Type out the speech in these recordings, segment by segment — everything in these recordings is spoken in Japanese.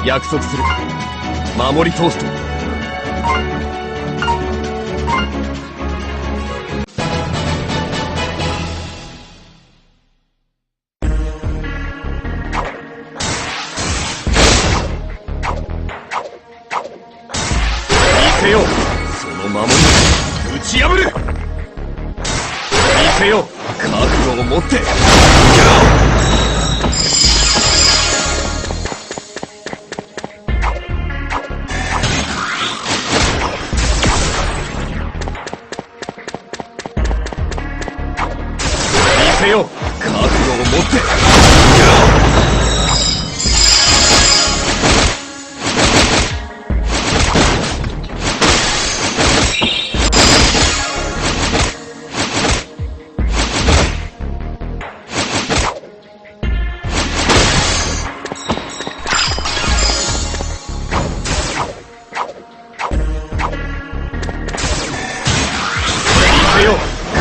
約束する。守り通すと。見せよう、その守りを打ち破る。見せよう、覚悟を持って。見せよう、覚悟を持って。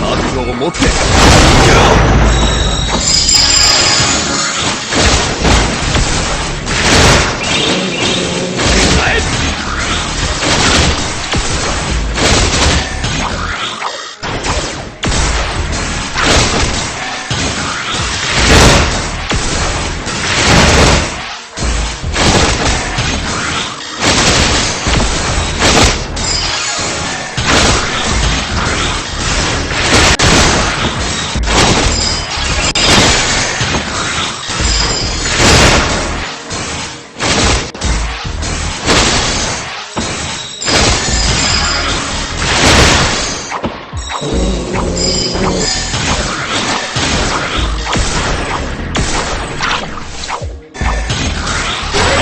覚悟を持って。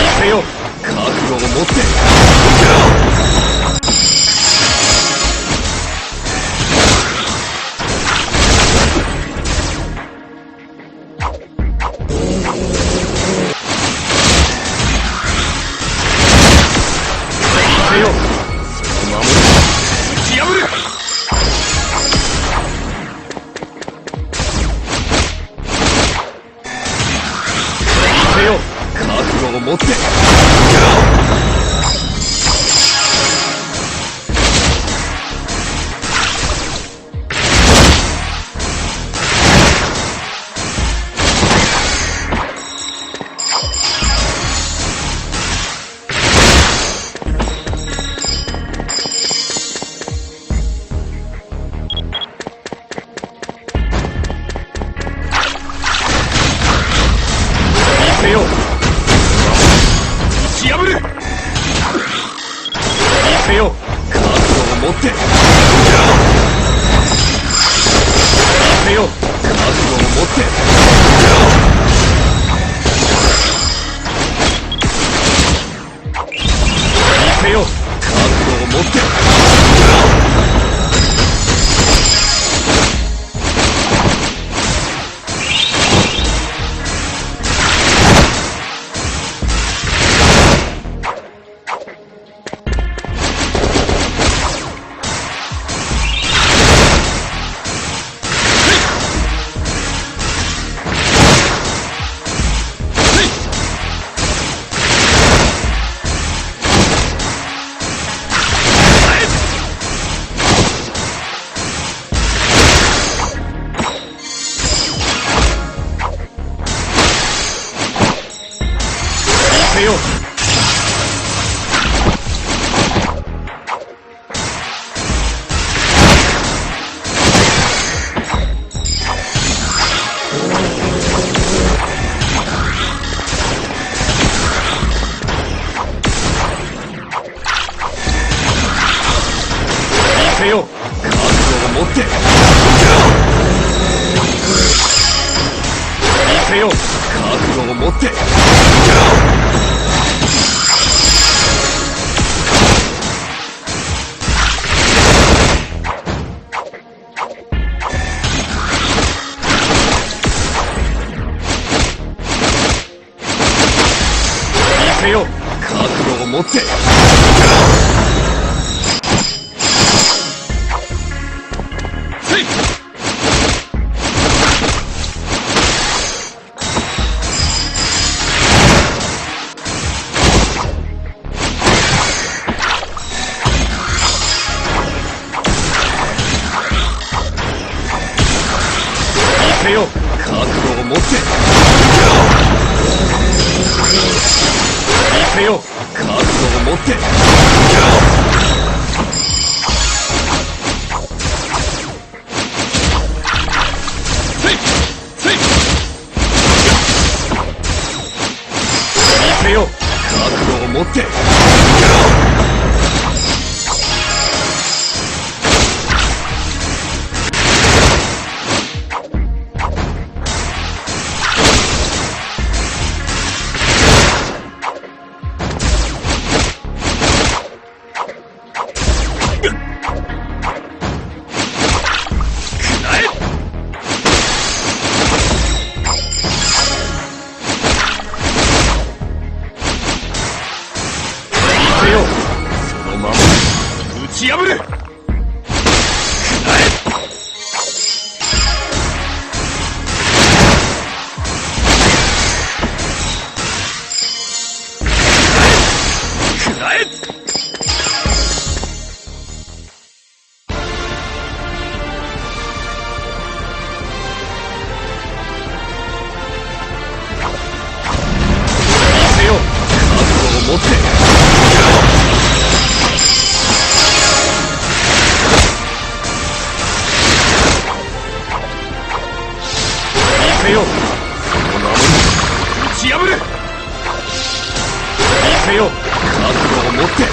見せよう、覚悟を持って。見せよう、その守りを打ち破る。見せよう、覚悟を持って。見せよう、打ち破る。見せよう、覚悟を持って。見せよう、覚悟を持って。見せよう、覚悟を持って。見せよう。見せよう、覚悟を持って。見せよう、覚悟を持って。見せよう、覚悟を持って。せよ、覚悟を持って。見せよ、覚悟を持って。見せよ、覚悟を持って。そのまま打ち破る。持って。見せよ、その守り打ち破る。見せよ、覚悟を持って。見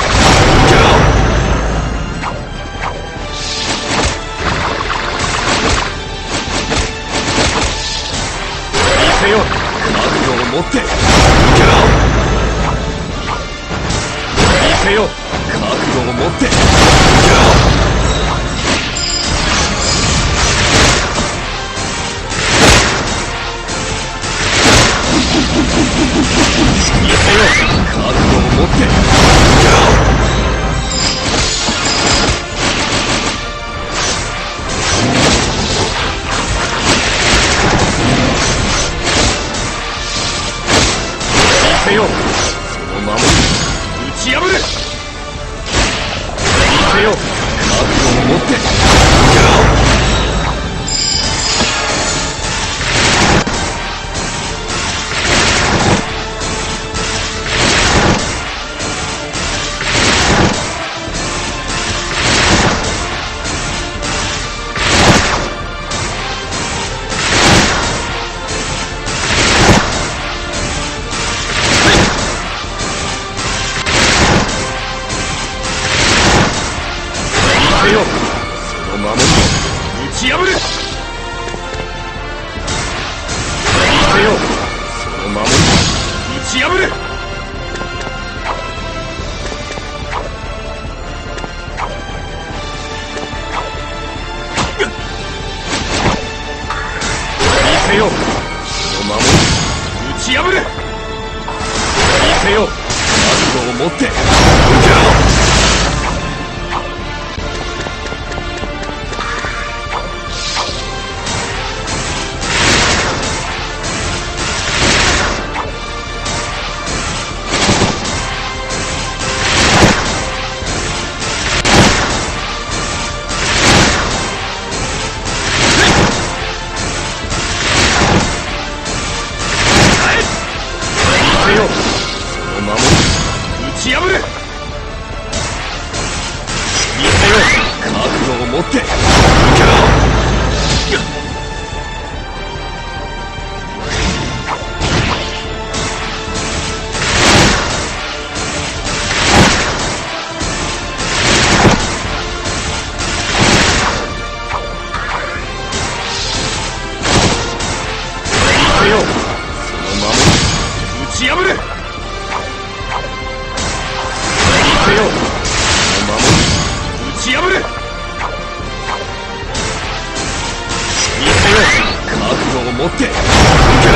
せよ、覚悟を持って。見せよ、覚悟を持って。見せよ、覚悟を持って。見せよ、その守り打ち破る。見せよ、覚悟を持って。見せよ、その守り打ち破る。見せよ、その守り打ち破る。見せよ、その守り打ち破る。見せよ、覚悟を持って。見せよ、その守り打ち破る。見せよ、覚悟を持って。見せよ、その守り打ち破る。見せよ、その守り打ち破る。見せよ、覚悟を持って。見せよ、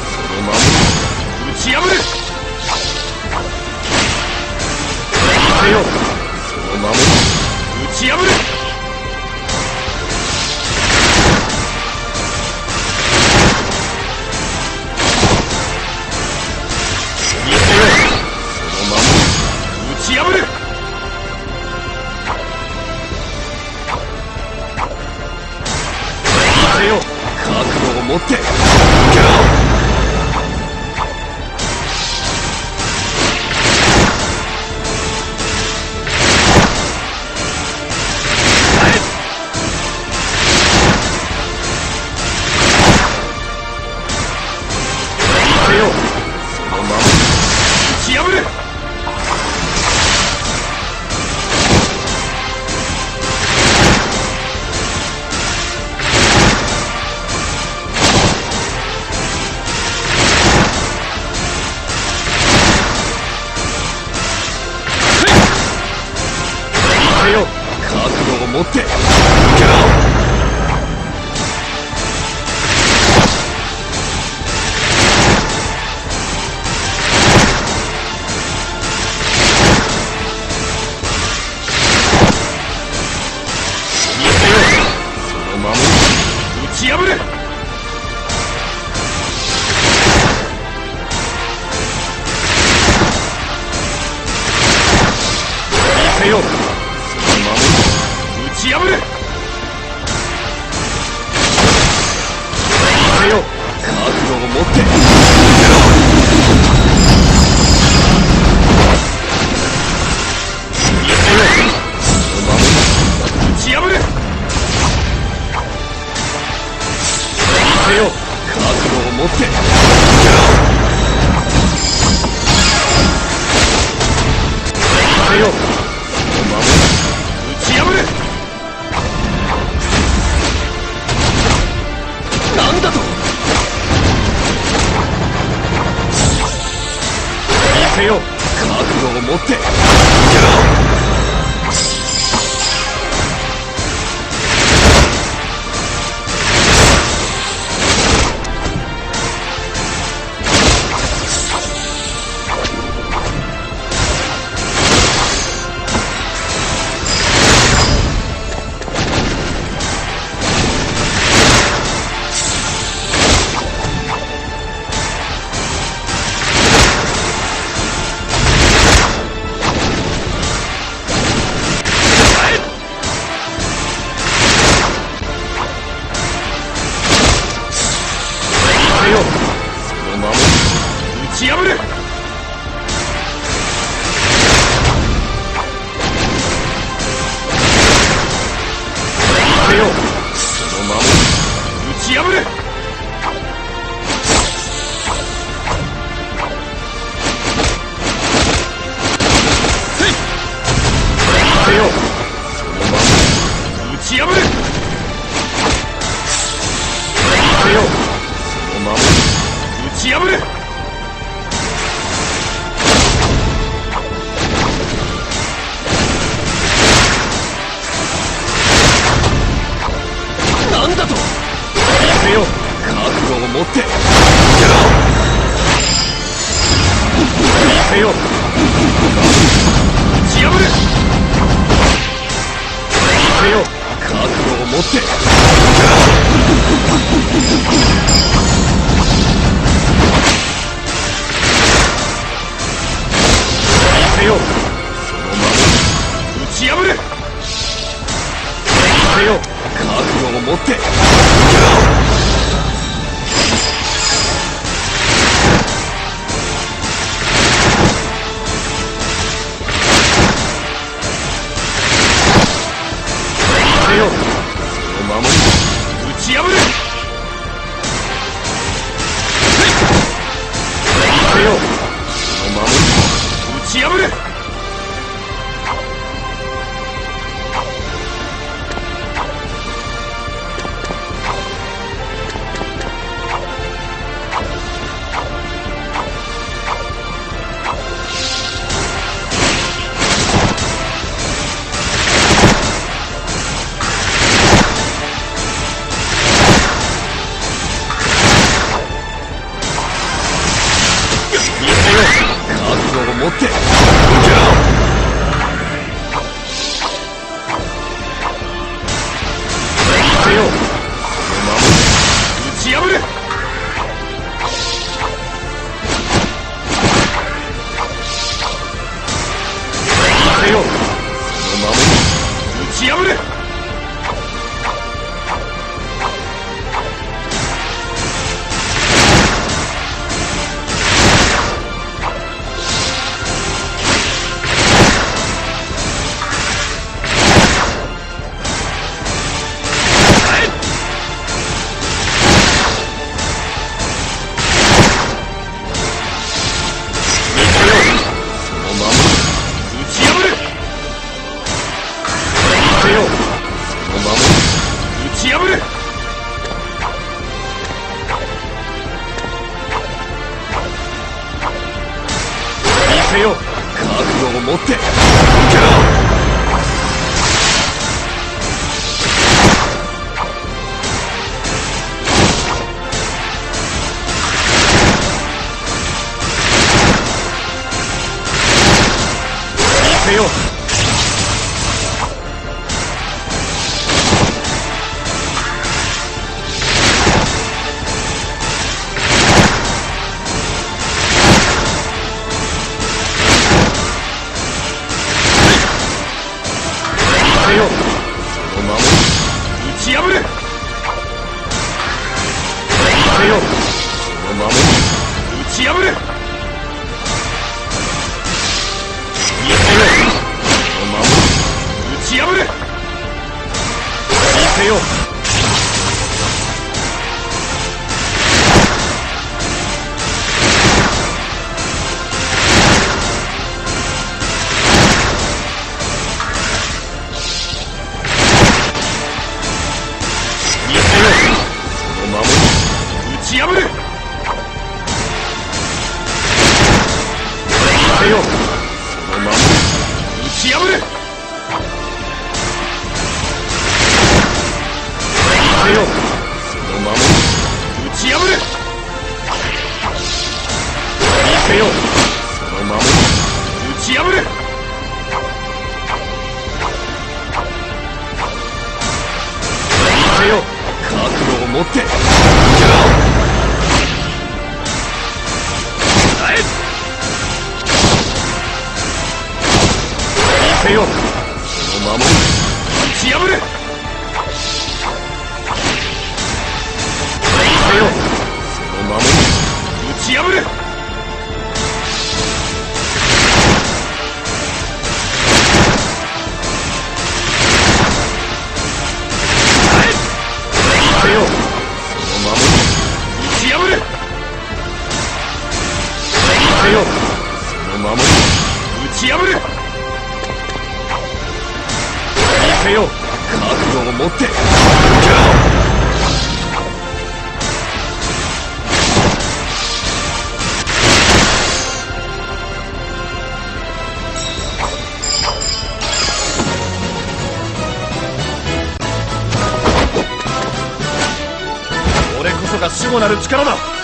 その守り打ち破る。持って受けろ。打ち破れ。見せよ、その守り打ち破れ。見せよ、覚悟を持って受けろ。見せよ、その守り打ち破れ。見せよ、覚悟を持って受けろ。見せよ、その守り打ち破れ。なんだと。見せよ、覚悟を持って受けろ。その守り打ち破れ。見せよ、その守り打ち破れ。見せよ、その守り打ち破れ。見せよ、その守り打ち破れ。なんだと。見せよ、覚悟を持って受けろ。見せよ、打ち破れ。見せよ、覚悟を持って受けろ。見せよ、その守り打ち破れ。見せよ、覚悟を持って受けろ。見せよ、その守り打ち破れ。見せよ、その守り打ち破れ。覚悟を持って受けろ。見せよ、その守り打ち破れ。見せよ、その守り打ち破れ。せよ、覚悟を持って受けろ。せよ。せよ。その守り打ち破る。せよ。その守り打ち破る。見せよ。その守り打ち破る。見せよ。打ち破る。見せよ。その守り打ち破る。見せよ。その守り打ち破る。見せよ。その守り打ち破る。見せよ。覚悟を持って。見せよ。その守り打ち破る。見せよ。その守り打ち破る。見せよ。その守り打ち破る。見せよ。その守り打ち破る。見せよ。覚悟を持って。俺こそが守護なる力だ。